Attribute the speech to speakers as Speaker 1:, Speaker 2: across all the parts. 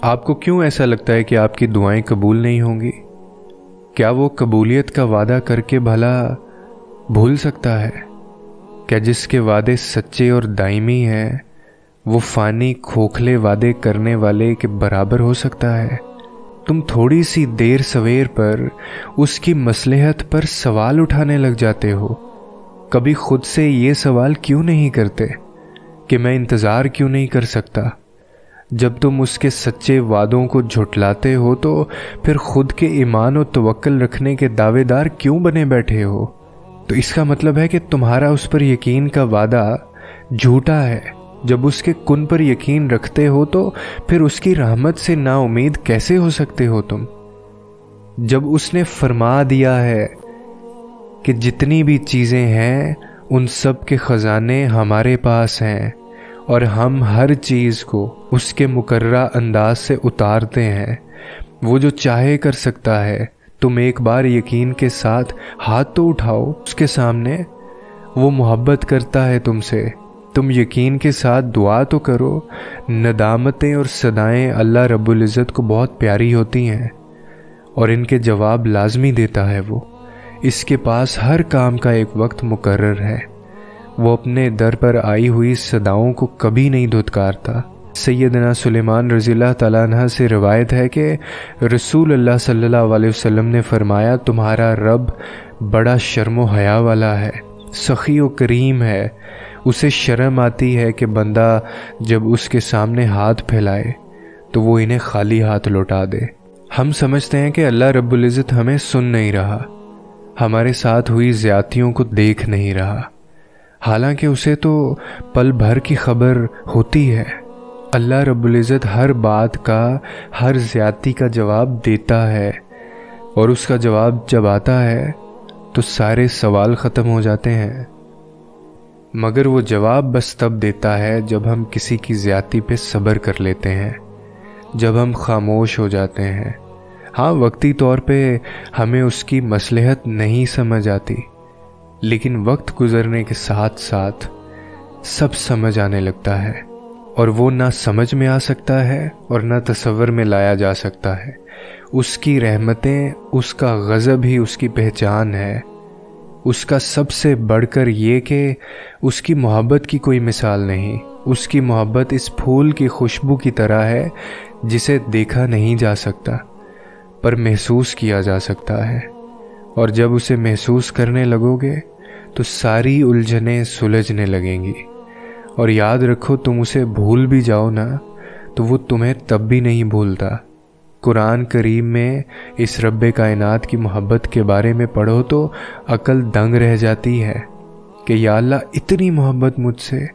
Speaker 1: आपको क्यों ऐसा लगता है कि आपकी दुआएं कबूल नहीं होंगी? क्या वो कबूलियत का वादा करके भला भूल सकता है? क्या जिसके वादे सच्चे और दायमी हैं वो फानी खोखले वादे करने वाले के बराबर हो सकता है? तुम थोड़ी सी देर सवेर पर उसकी मसलहत पर सवाल उठाने लग जाते हो। कभी खुद से ये सवाल क्यों नहीं करते कि मैं इंतज़ार क्यों नहीं कर सकता? जब तुम उसके सच्चे वादों को झुठलाते हो तो फिर खुद के ईमान और तवक्कल रखने के दावेदार क्यों बने बैठे हो? तो इसका मतलब है कि तुम्हारा उस पर यकीन का वादा झूठा है। जब उसके कुन पर यकीन रखते हो तो फिर उसकी रहमत से नाउमीद कैसे हो सकते हो तुम? जब उसने फरमा दिया है कि जितनी भी चीज़ें हैं उन सब के ख़जाने हमारे पास हैं और हम हर चीज़ को उसके मुकर्रा अंदाज से उतारते हैं, वो जो चाहे कर सकता है। तुम एक बार यकीन के साथ हाथ तो उठाओ उसके सामने, वो मोहब्बत करता है तुमसे। तुम यकीन के साथ दुआ तो करो। नदामतें और सदाएं अल्लाह रब्बुल इज़्ज़त को बहुत प्यारी होती हैं और इनके जवाब लाजमी देता है वो। इसके पास हर काम का एक वक्त मुकर्रर है। वो अपने दर पर आई हुई सदाओं को कभी नहीं धुतकारता। सैयदना सुलेमान रज़ियल्लाहु तआला अन्हा से रिवायत है कि रसूल अल्लाह सल्लल्लाहु अलैहि वसल्लम ने फरमाया, तुम्हारा रब बड़ा शर्म व हया वाला है, सखी व करीम है। उसे शर्म आती है कि बंदा जब उसके सामने हाथ फैलाए तो वो इन्हें खाली हाथ लौटा दे। हम समझते हैं कि अल्लाह रब्बुल इज़्ज़त हमें सुन नहीं रहा, हमारे साथ हुई ज़्यादतियों को देख नहीं रहा, हालांकि उसे तो पल भर की खबर होती है। अल्लाह रब्बुल इज़्ज़त हर बात का, हर ज़्यादती का जवाब देता है और उसका जवाब जब आता है तो सारे सवाल ख़त्म हो जाते हैं। मगर वो जवाब बस तब देता है जब हम किसी की ज़्यादती पे सब्र कर लेते हैं, जब हम खामोश हो जाते हैं। हाँ, वक्ती तौर पे हमें उसकी मसलहत नहीं समझ आती, लेकिन वक्त गुजरने के साथ साथ सब समझ आने लगता है और वो ना समझ में आ सकता है और ना तसव्वुर में लाया जा सकता है। उसकी रहमतें, उसका गज़ब ही उसकी पहचान है। उसका सबसे बढ़कर ये कि उसकी मोहब्बत की कोई मिसाल नहीं। उसकी मोहब्बत इस फूल की खुशबू की तरह है जिसे देखा नहीं जा सकता पर महसूस किया जा सकता है, और जब उसे महसूस करने लगोगे तो सारी उलझनें सुलझने लगेंगी। और याद रखो, तुम उसे भूल भी जाओ ना तो वो तुम्हें तब भी नहीं भूलता। कुरान करीम में इस रब्बे कायनात की मोहब्बत के बारे में पढ़ो तो अकल दंग रह जाती है कि या अल्लाह इतनी मोहब्बत मुझसे,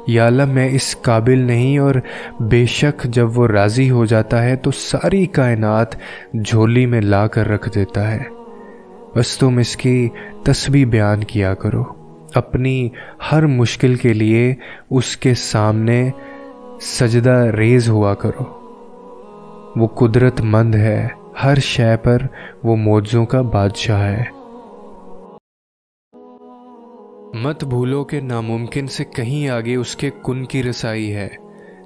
Speaker 1: या अल्लाह मैं इस काबिल नहीं। और बेशक जब वो राज़ी हो जाता है तो सारी कायनात झोली में ला कर रख देता है। बस तुम इसकी तस्बीह बयान किया करो, अपनी हर मुश्किल के लिए उसके सामने सजदा रेज हुआ करो। वो कुदरतमंद है, हर शय पर वो मौजों का बादशाह है। मत भूलो कि नामुमकिन से कहीं आगे उसके कुन की रसाई है।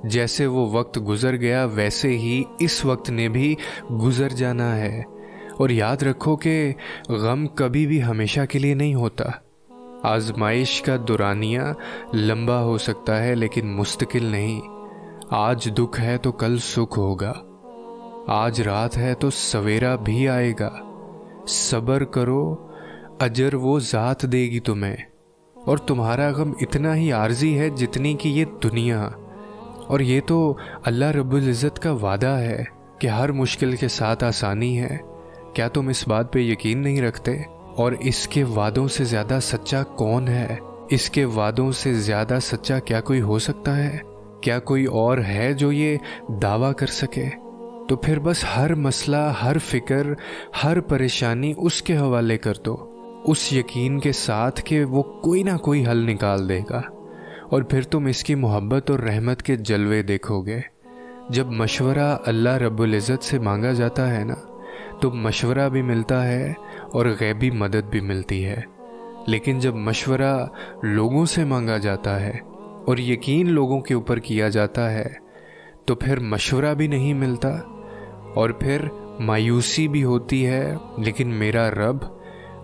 Speaker 1: जैसे वो वक्त गुजर गया वैसे ही इस वक्त ने भी गुजर जाना है। और याद रखो कि गम कभी भी हमेशा के लिए नहीं होता। आजमाइश का दुरानिया लंबा हो सकता है लेकिन मुस्तकिल नहीं। आज दुख है तो कल सुख होगा, आज रात है तो सवेरा भी आएगा। सब्र करो, अजर वो ज़ात देगी तुम्हें। और तुम्हारा गम इतना ही आर्जी है जितनी कि ये दुनिया। और ये तो अल्लाह रब्बुल इज़्ज़त का वादा है कि हर मुश्किल के साथ आसानी है। क्या तुम इस बात पे यकीन नहीं रखते? और इसके वादों से ज़्यादा सच्चा कौन है? इसके वादों से ज़्यादा सच्चा क्या कोई हो सकता है? क्या कोई और है जो ये दावा कर सके? तो फिर बस हर मसला, हर फिक्र, हर परेशानी उसके हवाले कर दो, उस यकीन के साथ कि वो कोई ना कोई हल निकाल देगा। और फिर तुम इसकी मोहब्बत और रहमत के जलवे देखोगे। जब मशवरा अल्लाह रब्बुल इज़्ज़त से मांगा जाता है ना, तो मशवरा भी मिलता है और गैबी मदद भी मिलती है। लेकिन जब मशवरा लोगों से मांगा जाता है और यकीन लोगों के ऊपर किया जाता है तो फिर मशवरा भी नहीं मिलता और फिर मायूसी भी होती है, लेकिन मेरा रब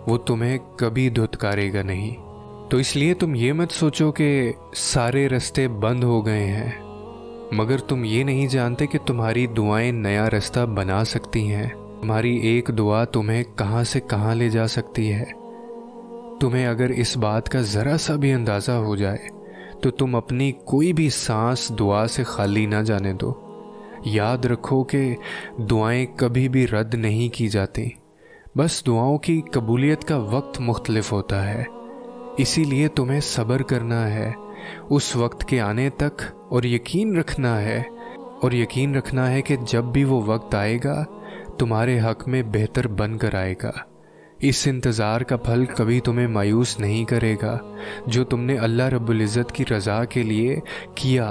Speaker 1: वो तुम्हें कभी धुतकारेगा नहीं। तो इसलिए तुम ये मत सोचो कि सारे रास्ते बंद हो गए हैं, मगर तुम ये नहीं जानते कि तुम्हारी दुआएं नया रास्ता बना सकती हैं। तुम्हारी एक दुआ तुम्हें कहाँ से कहाँ ले जा सकती है। तुम्हें अगर इस बात का ज़रा सा भी अंदाज़ा हो जाए तो तुम अपनी कोई भी सांस दुआ से खाली ना जाने दो। याद रखो कि दुआएं कभी भी रद्द नहीं की जाती, बस दुआओं की कबूलियत का वक्त मुख्तलिफ होता है। इसीलिए तुम्हें सब्र करना है उस वक्त के आने तक, और यकीन रखना है कि जब भी वो वक्त आएगा तुम्हारे हक में बेहतर बन कर आएगा। इस इंतज़ार का फल कभी तुम्हें मायूस नहीं करेगा जो तुमने अल्लाह रब्बुल इज़्ज़त की रज़ा के लिए किया,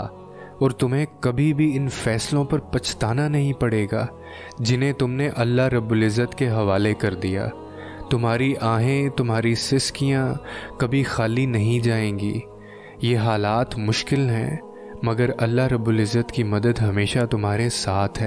Speaker 1: और तुम्हें कभी भी इन फैसलों पर पछताना नहीं पड़ेगा जिन्हें तुमने अल्लाह रब्बुल इज़्ज़त के हवाले कर दिया। तुम्हारी आहें, तुम्हारी सिसकियाँ कभी खाली नहीं जाएंगी। ये हालात मुश्किल हैं, मगर अल्लाह रब्बुल इज़्ज़त की मदद हमेशा तुम्हारे साथ है।